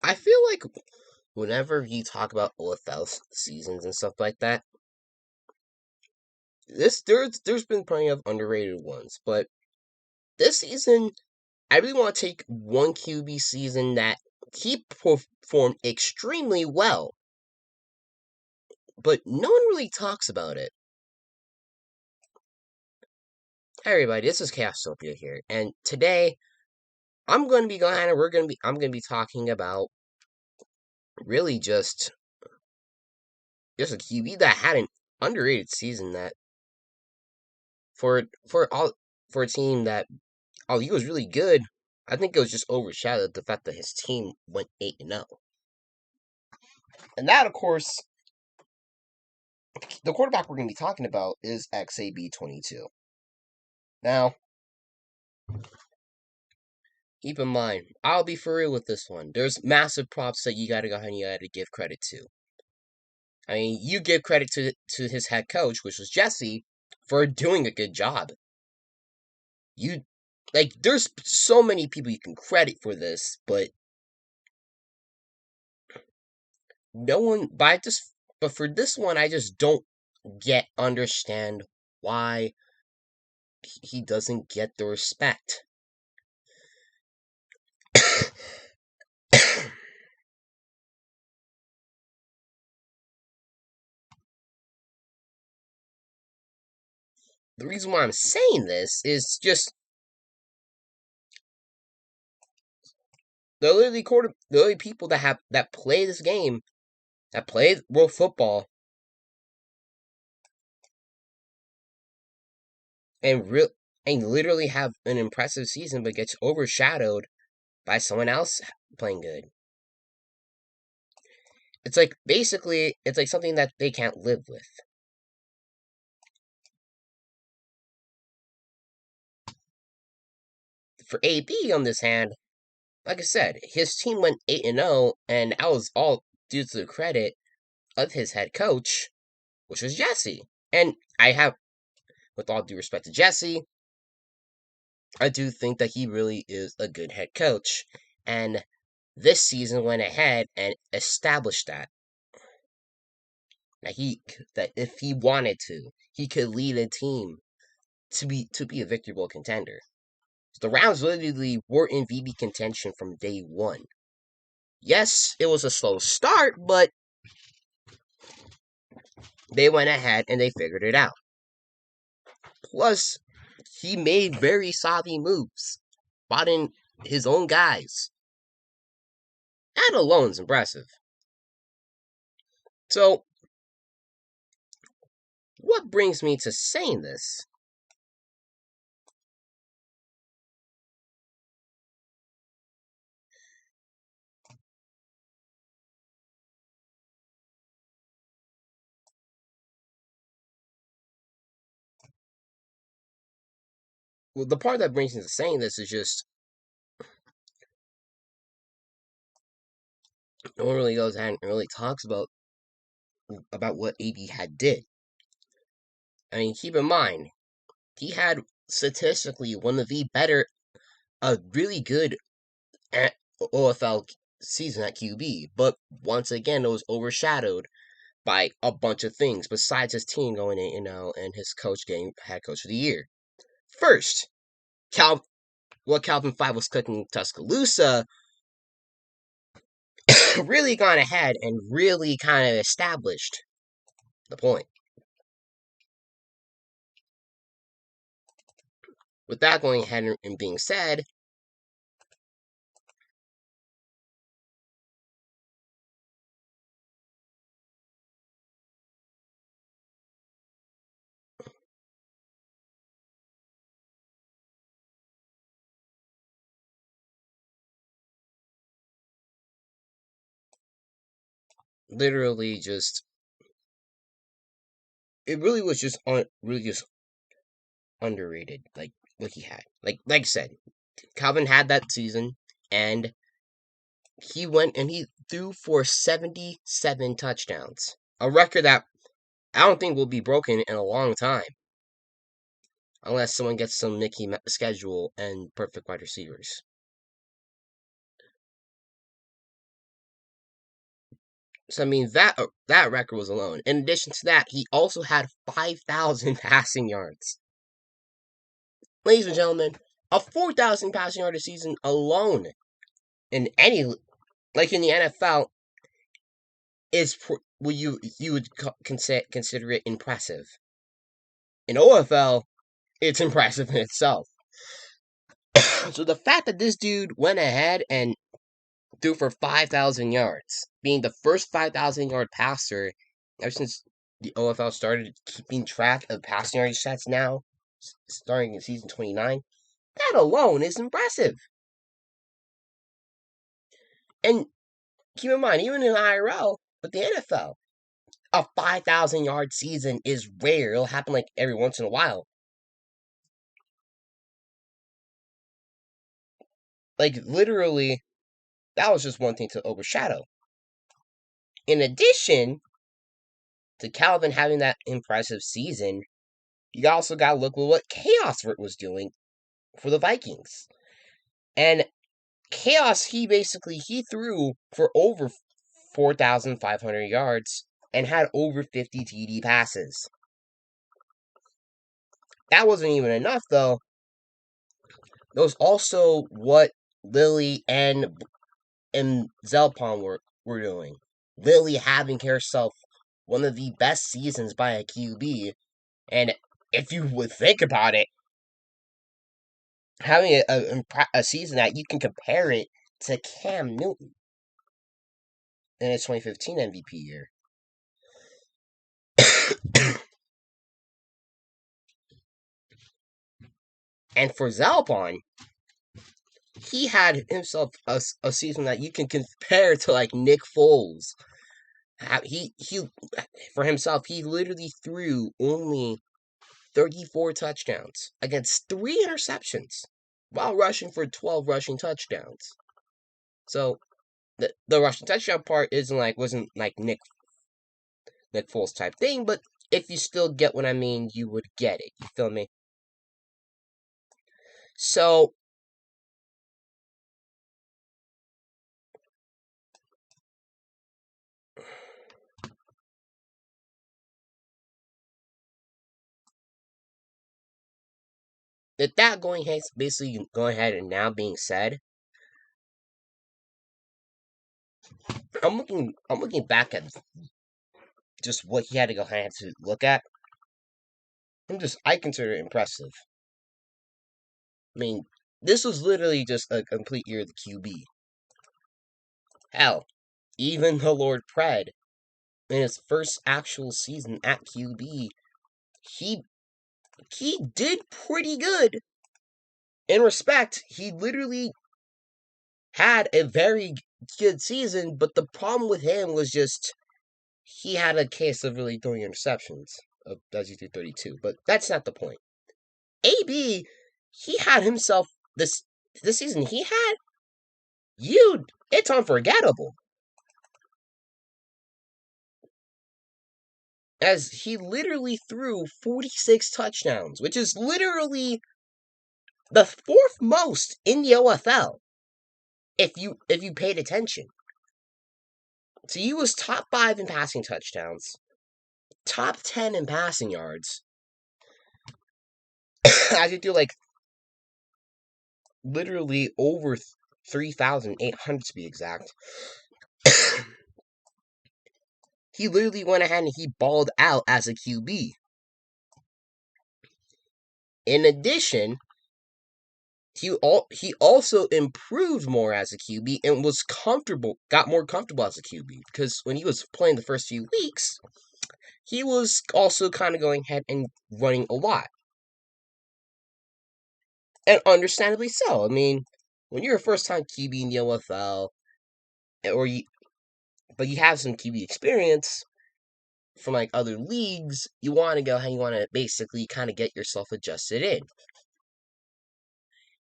I feel like whenever you talk about OFL seasons and stuff like that, there's been plenty of underrated ones, but this season I really want to take one QB season that he performed extremely well, but no one really talks about it. Hey everybody, this is Castopia here, and today I'm going to be going and I'm going to be talking about really just a QB that had an underrated season that for all for a team that he was really good. I think it was just overshadowed the fact that his team went 8-0. And that, of course, the quarterback we're going to be talking about is XAB22. Now, keep in mind, I'll be for real with this one. There's massive props that you gotta go ahead and you gotta give credit to. I mean, you give credit to his head coach, which was Jesse, for doing a good job. You there's so many people you can credit for this, but no one but for this one I just don't understand why he doesn't get the respect. The reason why I'm saying this is just the only people that play this game, that play world football, and literally have an impressive season, but gets overshadowed by someone else playing good. It's like basically it's like something that they can't live with. For AB on this hand, like I said, his team went 8-0, and that was all due to the credit of his head coach, which was Jesse. And with all due respect to Jesse, I do think that he really is a good head coach. And this season went ahead and established that. That if he wanted to, he could lead a team to be a Victory Bowl contender. The Rams literally were in VB contention from day one. Yes, it was a slow start, but they went ahead and they figured it out. Plus, he made very savvy moves, bought in his own guys. That alone is impressive. So, what brings me to saying this? Well, the part that brings me to saying this is just no one really goes ahead and really talks about what AB had did. I mean, keep in mind, he had statistically one of the a really good OFL season at QB, but once again, it was overshadowed by a bunch of things besides his team going in, and his coach getting head coach of the year. First, what Calvin Five was cooking in Tuscaloosa really gone ahead and really kind of established the point. With that going ahead and being said, literally just it really was just really just underrated, like what he had. Like I said, Calvin had that season, and he went and he threw for 77 touchdowns, a record that I don't think will be broken in a long time, unless someone gets some Mickey schedule and perfect wide receivers. So I mean that record was alone. In addition to that, he also had 5,000 passing yards. Ladies and gentlemen, a 4,000 passing yard a season alone in any like in the NFL is would you would consider it impressive. In OFL, it's impressive in itself. So the fact that this dude went ahead and threw for 5,000 yards, being the first 5,000 yard passer ever since the OFL started keeping track of passing yardage stats now, starting in season 29, that alone is impressive. And keep in mind, even in IRL, but the NFL, a 5,000 yard season is rare. It'll happen like every once in a while. Like, literally, that was just one thing to overshadow. In addition to Calvin having that impressive season, you also got to look at what Chaos was doing for the Vikings. And Chaos, he threw for over 4,500 yards and had over 50 TD passes. That wasn't even enough, though. That was also what Lily and Zelpon were doing. Lily having herself one of the best seasons by a QB. And if you would think about it, having a season that you can compare it to Cam Newton in his 2015 MVP year. And for Zalpon, he had himself a season that you can compare to like Nick Foles. He for himself, he literally threw only 34 touchdowns against 3 interceptions while rushing for 12 rushing touchdowns. So the rushing touchdown part wasn't like Nick Foles type thing, but if you still get what I mean, you would get it. You feel me? So with that basically going ahead and now being said, I'm looking back at just what he had to go ahead to look at. I consider it impressive. I mean, this was literally just a complete year of the QB. Hell, even the Lord Pred, in his first actual season at QB, he did pretty good. In respect, he literally had a very good season, but the problem with him was just he had a case of really throwing interceptions as he threw 32. But that's not the point. AB, he had himself this season. It's unforgettable. As he literally threw 46 touchdowns, which is literally the 4th most in the OFL. If you paid attention. So he was top 5 in passing touchdowns, top 10 in passing yards. I could do like literally over 3,800 to be exact. He literally went ahead and he balled out as a QB. In addition, he also improved more as a QB and got more comfortable as a QB because when he was playing the first few weeks, he was also kind of going ahead and running a lot. And understandably so. I mean, when you're a first-time QB in the OFL, but you have some QB experience from like other leagues, you want to go ahead and you want to basically kind of get yourself adjusted in.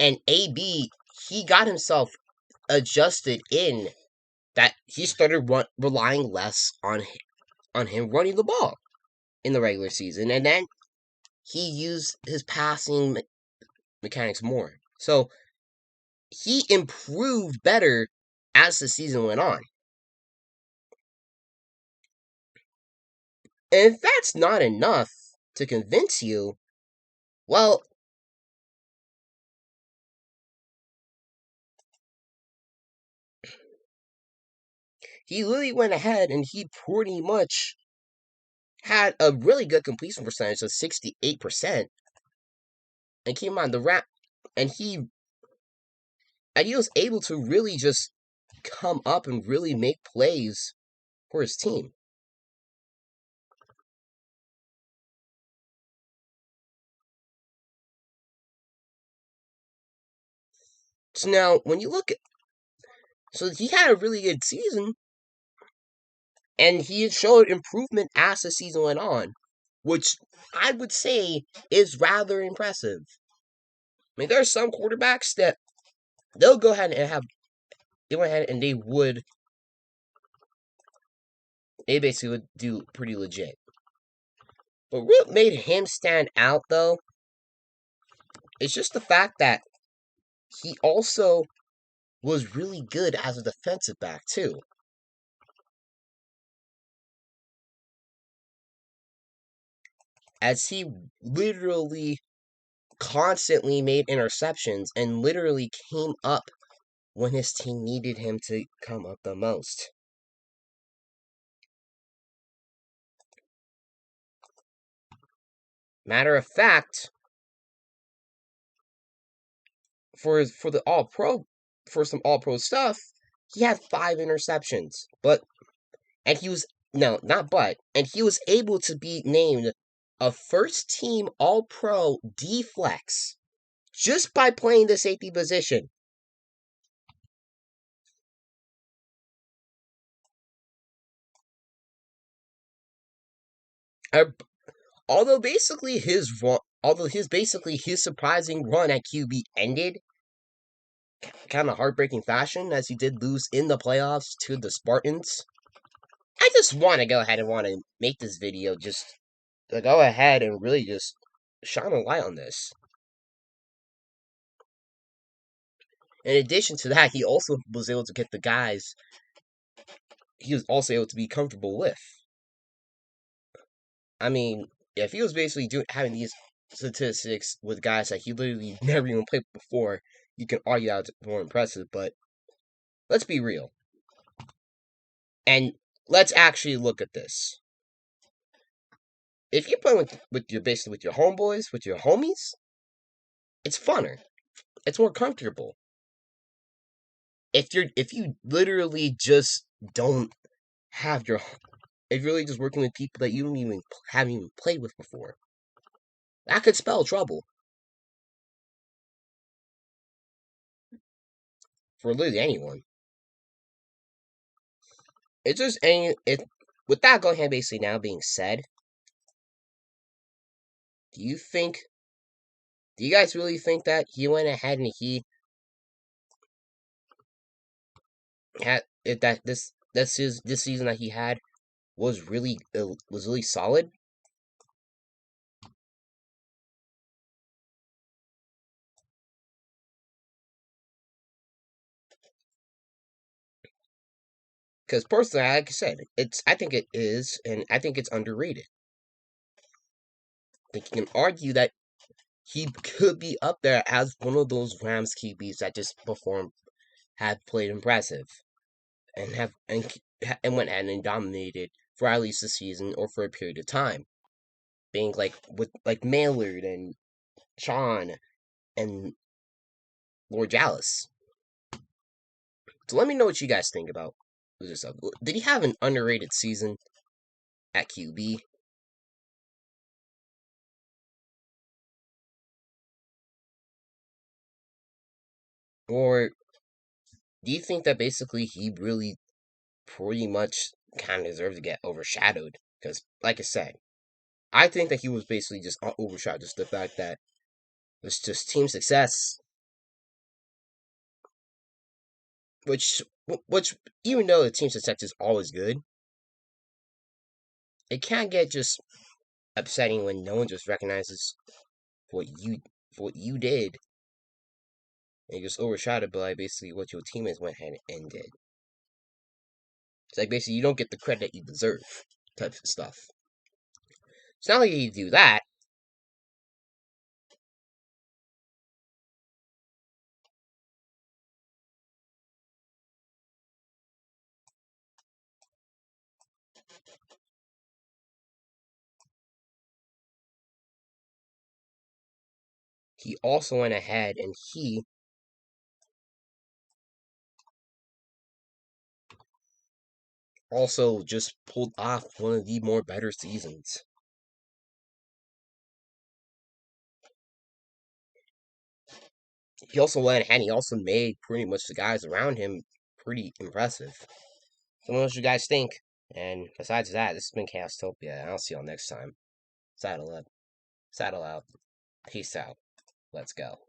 And AB, he got himself adjusted in that he started relying less on him running the ball in the regular season, and then he used his passing mechanics more. So he improved better as the season went on. And if that's not enough to convince you, well, he literally went ahead and he pretty much had a really good completion percentage of 68%. And keep in mind the rap and he was able to really just come up and really make plays for his team. So now when you look at so he had a really good season and he showed improvement as the season went on, which I would say is rather impressive. I mean, there are some quarterbacks that they'll go ahead and they went ahead and they basically would do pretty legit. But what made him stand out though is just the fact that he also was really good as a defensive back too. As he literally constantly made interceptions and literally came up when his team needed him to come up the most. Matter of fact, for the all pro for some all pro stuff, he had 5 interceptions. But and he was no, not but, and he was able to be named a first team all pro D flex just by playing the safety position. Uh, although basically his surprising run at QB ended kind of heartbreaking fashion as he did lose in the playoffs to the Spartans. I just want to go ahead and want to make this video just to go ahead and really just shine a light on this. In addition to that, he also was able to get the guys he was also able to be comfortable with. I mean, if he was basically having these statistics with guys that he literally never even played before, you can argue that it's more impressive, but let's be real. And let's actually look at this. If you're playing with your basically with your homeboys, with your homies, it's funner. It's more comfortable. If you literally just don't have your if you're really just working with people that you don't even haven't even played with before, that could spell trouble for literally anyone. It's just any it with that going ahead basically now being said, do you think do you guys really think that he went ahead and he had if that this season that he had was really solid? Because personally, like I said, I think it is, and I think it's underrated. I think you can argue that he could be up there as one of those Rams QBs that just have played impressive, and went ahead and dominated for at least a season or for a period of time, being like with like Maillard and Sean and Lord Dallas. So let me know what you guys think about this. Did he have an underrated season at QB? Or do you think that basically he really pretty much kind of deserved to get overshadowed? Because, like I said, I think that he was basically just overshadowed. Just the fact that it's just team success, which even though the team success is always good, it can get just upsetting when no one just recognizes what you what you did and you're just overshadowed by basically what your teammates went ahead and did. It's like basically you don't get the credit you deserve type of stuff. It's not like he'd do that. He also went ahead and he also just pulled off one of the more better seasons. He also went ahead and he also made pretty much the guys around him pretty impressive. So what do you guys think? And besides that, this has been Chaostopia. I'll see y'all next time. Saddle up. Saddle out. Peace out. Let's go.